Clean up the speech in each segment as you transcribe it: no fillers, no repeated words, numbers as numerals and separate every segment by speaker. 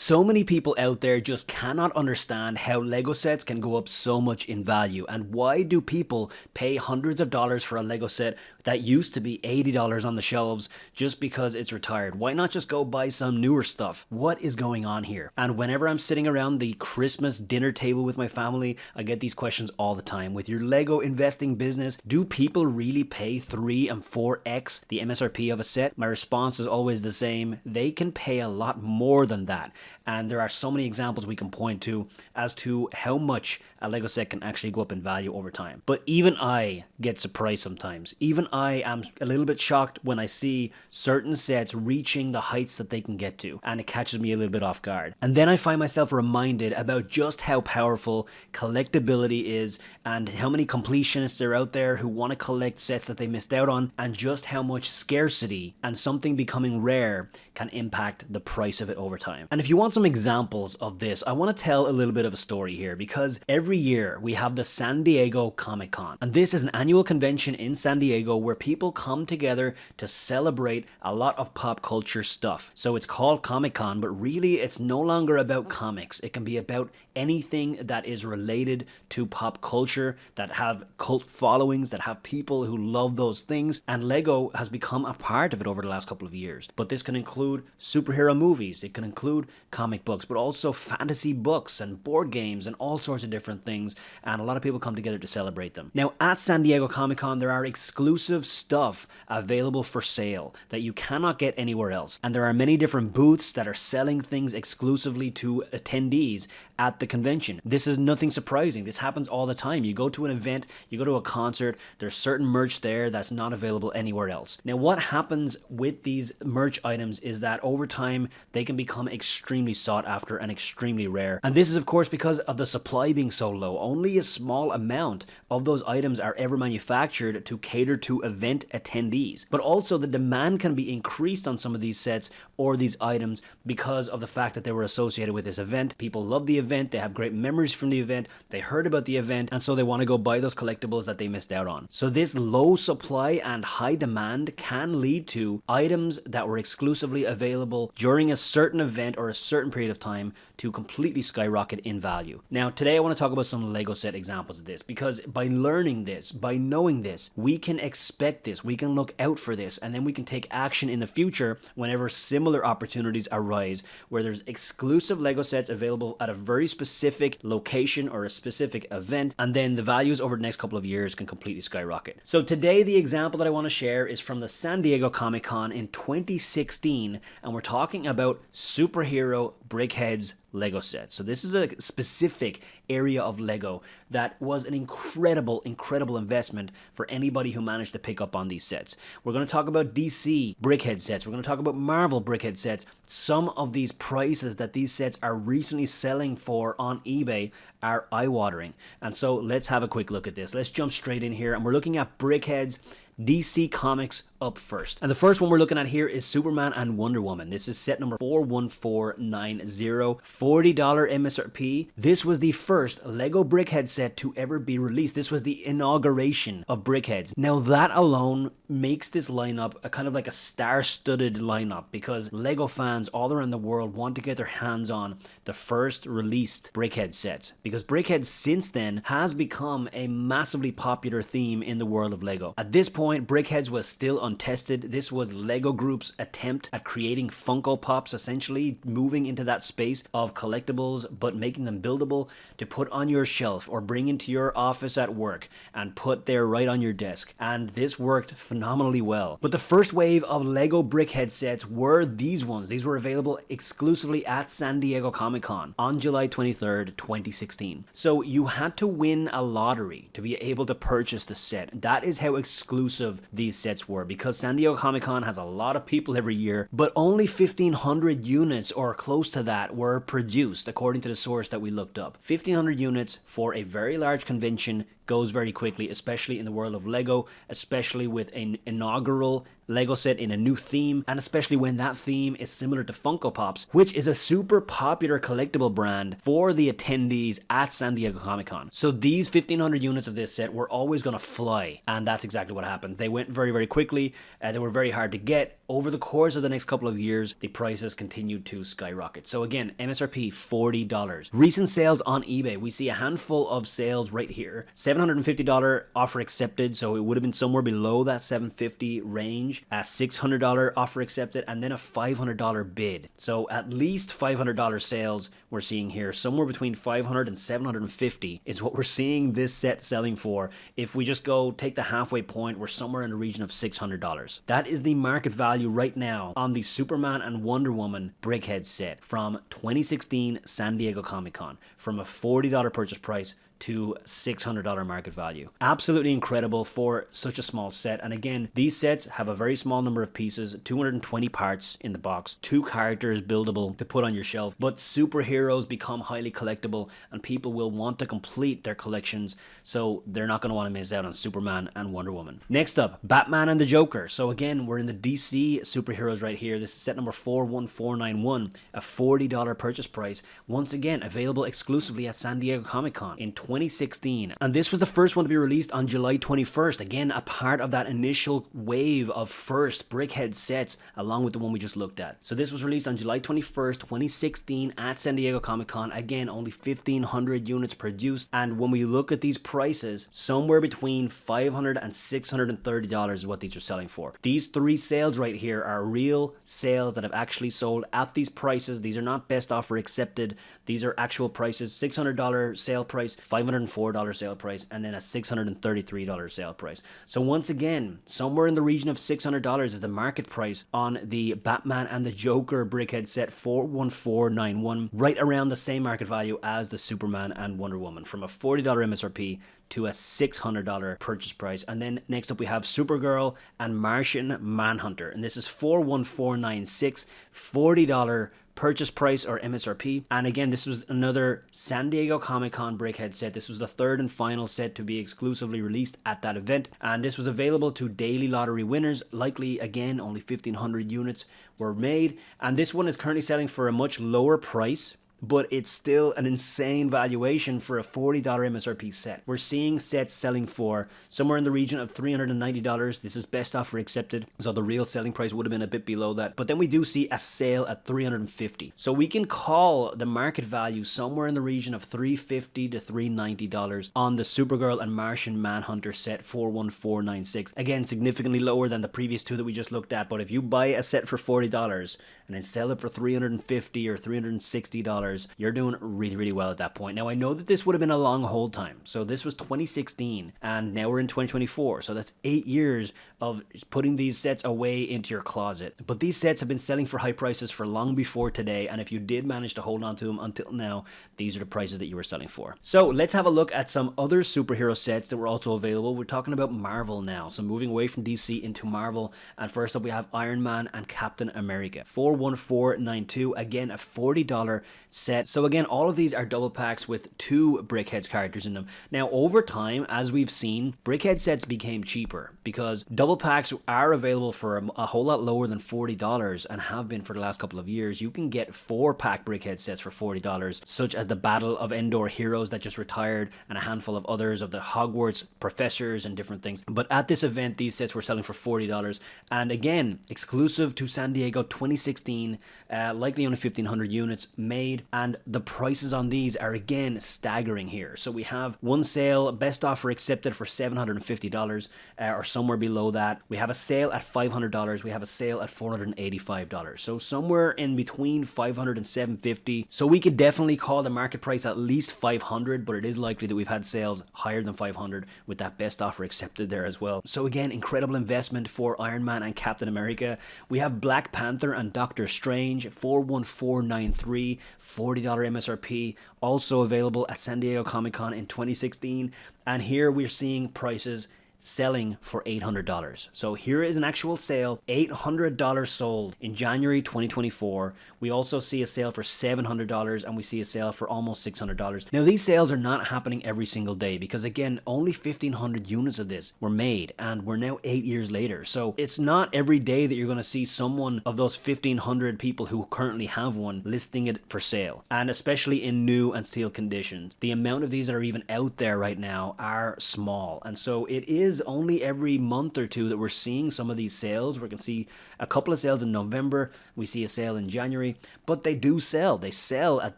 Speaker 1: So many people out there just cannot understand how Lego sets can go up so much in value, and why do people pay hundreds of dollars for a Lego set that used to be $80 on the shelves just because it's retired? Why not just go buy some newer stuff? What is going on here? And whenever I'm sitting around the Christmas dinner table with my family, I get these questions all the time. With your Lego investing business, do people really pay 3 and 4x the MSRP of a set? My response is always the same: they can pay a lot more than that. And there are so many examples we can point to as to how much a Lego set can actually go up in value over time. But even I get surprised sometimes. Even I am a little bit shocked when I see certain sets reaching the heights that they can get to, and it catches me a little bit off guard. And then I find myself reminded about just how powerful collectability is, and how many completionists are out there who want to collect sets that they missed out on, and just how much scarcity and something becoming rare can impact the price of it over time. And if you want some examples of this, I want to tell a little bit of a story here, because every year we have the San Diego Comic Con, and this is an annual convention in San Diego where people come together to celebrate a lot of pop culture stuff. So it's called Comic Con, but really it's no longer about comics. It can be about anything that is related to pop culture, that have cult followings, that have people who love those things, and Lego has become a part of it over the last couple of years. But this can include superhero movies, it can include comic books, but also fantasy books and board games and all sorts of different things, and a lot of people come together to celebrate them. Now at San Diego Comic Con, there are exclusive stuff available for sale that you cannot get anywhere else, and there are many different booths that are selling things exclusively to attendees at the convention. This is nothing surprising. This happens all the time. You go to an event, you go to a concert, there's certain merch there that's not available anywhere else. Now what happens with these merch items is that over time they can become extremely sought after and extremely rare. And this is of course because of the supply being so low. Only a small amount of those items are ever manufactured to cater to event attendees. But also the demand can be increased on some of these sets or these items because of the fact that they were associated with this event. People love the event, they have great memories from the event, they heard about the event, and so they want to go buy those collectibles that they missed out on. So this low supply and high demand can lead to items that were exclusively available during a certain event or a certain period of time to completely skyrocket in value. Now today I want to talk about some Lego set examples of this, because by learning this, by knowing this, we can expect this, we can look out for this, and then we can take action in the future whenever similar opportunities arise where there's exclusive Lego sets available at a very specific location or a specific event, and then the values over the next couple of years can completely skyrocket. So today the example that I want to share is from the San Diego Comic Con in 2016, and we're talking about superhero BrickHeadz Lego sets. So this is a specific area of Lego that was an incredible investment for anybody who managed to pick up on these sets. We're going to talk about DC BrickHeadz sets. We're going to talk about Marvel BrickHeadz sets. Some of these prices that these sets are recently selling for on eBay are eye-watering. And so let's have a quick look at this. Let's jump straight in here, and we're looking at BrickHeadz DC Comics up first. And the first one we're looking at here is Superman and Wonder Woman. This is set number 41490, $40 MSRP. This was the first Lego BrickHeadz set to ever be released. This was the inauguration of BrickHeadz. Now that alone makes this lineup a kind of like a star-studded lineup, because Lego fans all around the world want to get their hands on the first released BrickHeadz sets, because BrickHeadz since then has become a massively popular theme in the world of Lego. At this point, BrickHeadz was still untested. This was Lego Group's attempt at creating Funko Pops, essentially moving into that space of collectibles but making them buildable to put on your shelf or bring into your office at work and put there right on your desk. And this worked phenomenally well. But the first wave of Lego BrickHeadz sets were these ones. These were available exclusively at San Diego Comic Con on July 23rd, 2016. So you had to win a lottery to be able to purchase the set. That is how exclusive these sets were, because San Diego Comic Con has a lot of people every year, but only 1,500 units or close to that were produced according to the source that we looked up. 1,500 units for a very large convention goes very quickly, especially in the world of Lego, especially with an inaugural Lego set in a new theme, and especially when that theme is similar to Funko Pops, which is a super popular collectible brand for the attendees at San Diego Comic-Con. So these 1,500 units of this set were always going to fly, and that's exactly what happened. They went very, very quickly. They were very hard to get. Over the course of the next couple of years, the prices continued to skyrocket. So again, MSRP $40. Recent sales on eBay, we see a handful of sales right here. $750 offer accepted, so it would have been somewhere below that $750 range. A $600 offer accepted, and then a $500 bid. So at least $500 sales we're seeing here. Somewhere between $500 and $750 is what we're seeing this set selling for. If we just go take the halfway point, we're somewhere in the region of $600. That is the market value right now on the Superman and Wonder Woman BrickHeadz set from 2016 San Diego Comic-Con, from a $40 purchase price to $600 market value. Absolutely incredible for such a small set. And again, these sets have a very small number of pieces, 220 parts in the box, 2 characters buildable to put on your shelf, but superheroes become highly collectible and people will want to complete their collections, so they're not going to want to miss out on Superman and Wonder Woman. Next up, Batman and the Joker. So again, we're in the DC superheroes right here. This is set number 41491, a $40 purchase price. Once again, available exclusively at San Diego Comic-Con in 2016, and this was the first one to be released on July 21st. Again, a part of that initial wave of first BrickHeadz sets, along with the one we just looked at. So this was released on July 21st, 2016 at San Diego Comic-Con. Again, only 1,500 units produced, and when we look at these prices, somewhere between $500 and $630 is what these are selling for. These 3 sales right here are real sales that have actually sold at these prices. These are not best offer accepted. These are actual prices. $600 sale price, $504 sale price, and then a $633 sale price. So once again, somewhere in the region of $600 is the market price on the Batman and the Joker BrickHeadz set 41491, right around the same market value as the Superman and Wonder Woman, from a $40 MSRP to a $600 purchase price. And then next up we have Supergirl and Martian Manhunter, and this is 41496, $40 purchase price or MSRP. And again, this was another San Diego Comic-Con BrickHeadz set. This was the 3rd and final set to be exclusively released at that event, and this was available to daily lottery winners. Likely, again, only 1,500 units were made, and this one is currently selling for a much lower price, but it's still an insane valuation for a $40 MSRP set. We're seeing sets selling for somewhere in the region of $390. This is best offer accepted, so the real selling price would have been a bit below that. But then we do see a sale at $350. So we can call the market value somewhere in the region of $350 to $390 on the Supergirl and Martian Manhunter set 41496. Again, significantly lower than the previous 2 that we just looked at, but if you buy a set for $40 and then sell it for $350 or $360, you're doing really, really well at that point. Now, I know that this would have been a long hold time. So this was 2016, and now we're in 2024. So that's 8 years of putting these sets away into your closet. But these sets have been selling for high prices for long before today, and if you did manage to hold on to them until now, these are the prices that you were selling for. So let's have a look at some other superhero sets that were also available. We're talking about Marvel now. So moving away from DC into Marvel, and first up we have Iron Man and Captain America. 41492, again a $40 set. So again, all of these are double packs with 2 BrickHeadz characters in them. Now, over time, as we've seen, BrickHeadz sets became cheaper because double packs are available for a whole lot lower than $40 and have been for the last couple of years. You can get 4-pack BrickHeadz sets for $40, such as the Battle of Endor heroes that just retired and a handful of others of the Hogwarts professors and different things. But at this event, these sets were selling for $40, and again, exclusive to San Diego 2016, likely only 1,500 units made, and the prices on these are again staggering here. So we have one sale, best offer accepted for $750 or somewhere below that. We have a sale at $500. We have a sale at $485. So somewhere in between $500 and $750. So we could definitely call the market price at least $500, but it is likely that we've had sales higher than $500 with that best offer accepted there as well. So again, incredible investment for Iron Man and Captain America. We have Black Panther and Doctor Strange, 41493, $40 MSRP, also available at San Diego Comic-Con in 2016. And here we're seeing prices selling for $800. So here is an actual sale, $800 sold in January 2024. We also see a sale for $700 and we see a sale for almost $600. Now these sales are not happening every single day because again, only 1,500 units of this were made and we're now 8 years later. So it's not every day that you're going to see someone of those 1,500 people who currently have one listing it for sale, and especially in new and sealed conditions. The amount of these that are even out there right now are small, and so it is only every month or two that we're seeing some of these sales. We can see a couple of sales in November, we see a sale in January, but they do sell. They sell at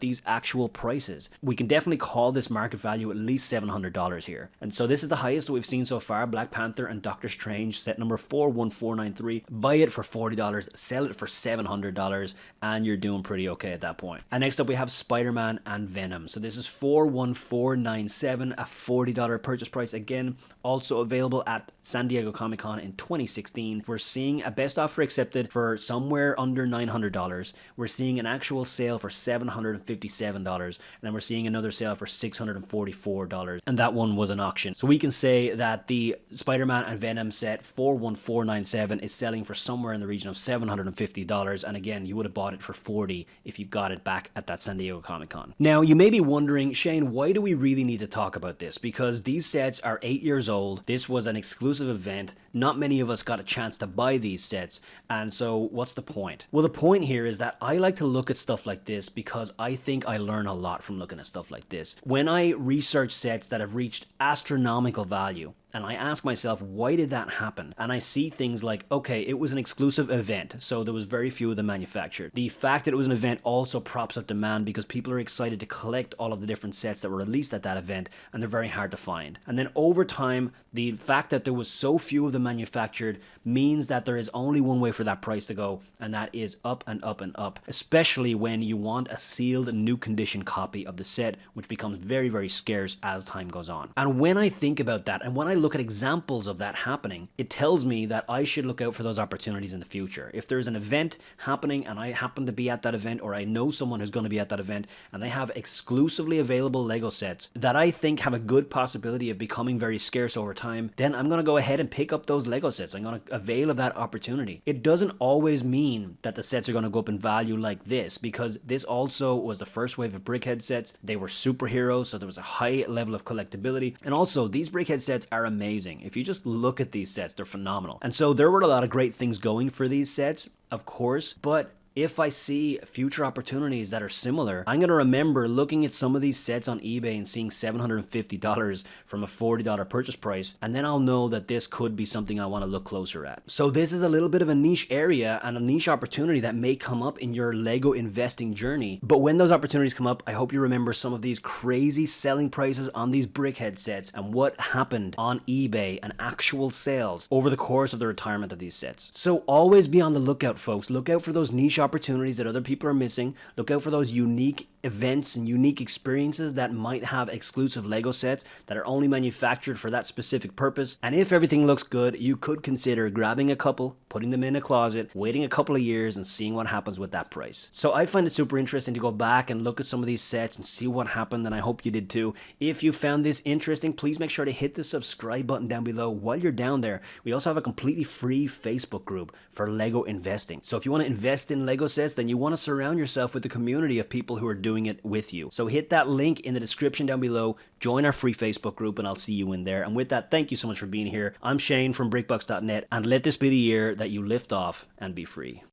Speaker 1: these actual prices. We can definitely call this market value at least $700 here. And so this is the highest that we've seen so far. Black Panther and Doctor Strange, set number 41493. Buy it for $40, sell it for $700, and you're doing pretty okay at that point. And next up we have Spider-Man and Venom. So this is 41497, a $40 purchase price. Again, also available at San Diego Comic-Con in 2016. We're seeing a best offer accepted for somewhere under $900. We're seeing an actual sale for $757, and then we're seeing another sale for $644, and that one was an auction. So we can say that the Spider-Man and Venom set 41497 is selling for somewhere in the region of $750, and again, you would have bought it for $40 if you got it back at that San Diego Comic-Con. Now, you may be wondering, Shane, why do we really need to talk about this? Because these sets are 8 years old. This was an exclusive event. Not many of us got a chance to buy these sets, and so what's the point? Well, the point here is that I like to look at stuff like this because I think I learn a lot from looking at stuff like this. When I research sets that have reached astronomical value, and I ask myself, why did that happen? And I see things like, okay, it was an exclusive event, so there was very few of them manufactured. The fact that it was an event also props up demand because people are excited to collect all of the different sets that were released at that event, and they're very hard to find. And then over time, the fact that there was so few of them manufactured means that there is only one way for that price to go, and that is up and up and up, especially when you want a sealed new condition copy of the set, which becomes very, very scarce as time goes on. And when I think about that, and when I look at examples of that happening, it tells me that I should look out for those opportunities in the future. If there's an event happening and I happen to be at that event, or I know someone who's going to be at that event and they have exclusively available Lego sets that I think have a good possibility of becoming very scarce over time, then I'm going to go ahead and pick up those Lego sets. I'm going to avail of that opportunity. It doesn't always mean that the sets are going to go up in value like this, because this also was the first wave of BrickHeadz sets. They were superheroes, so there was a high level of collectability. And also, these BrickHeadz sets are amazing. If you just look at these sets, they're phenomenal. And so there were a lot of great things going for these sets, of course, but if I see future opportunities that are similar, I'm going to remember looking at some of these sets on eBay and seeing $750 from a $40 purchase price, and then I'll know that this could be something I want to look closer at. So this is a little bit of a niche area and a niche opportunity that may come up in your Lego investing journey. But when those opportunities come up, I hope you remember some of these crazy selling prices on these BrickHeadz sets and what happened on eBay and actual sales over the course of the retirement of these sets. So always be on the lookout, folks. Look out for those niche opportunities that other people are missing. Look out for those unique events and unique experiences that might have exclusive Lego sets that are only manufactured for that specific purpose. And if everything looks good, you could consider grabbing a couple, putting them in a closet, waiting a couple of years and seeing what happens with that price. So I find it super interesting to go back and look at some of these sets and see what happened, and I hope you did too. If you found this interesting, please make sure to hit the subscribe button down below. While you're down there, we also have a completely free Facebook group for Lego investing. So if you want to invest in Lego sets, then you want to surround yourself with a community of people who are doing it with you. So hit that link in the description down below, join our free Facebook group, and I'll see you in there. And with that, thank you so much for being here. I'm Shane from BrickBucks.net, and let this be the year that you lift off and be free.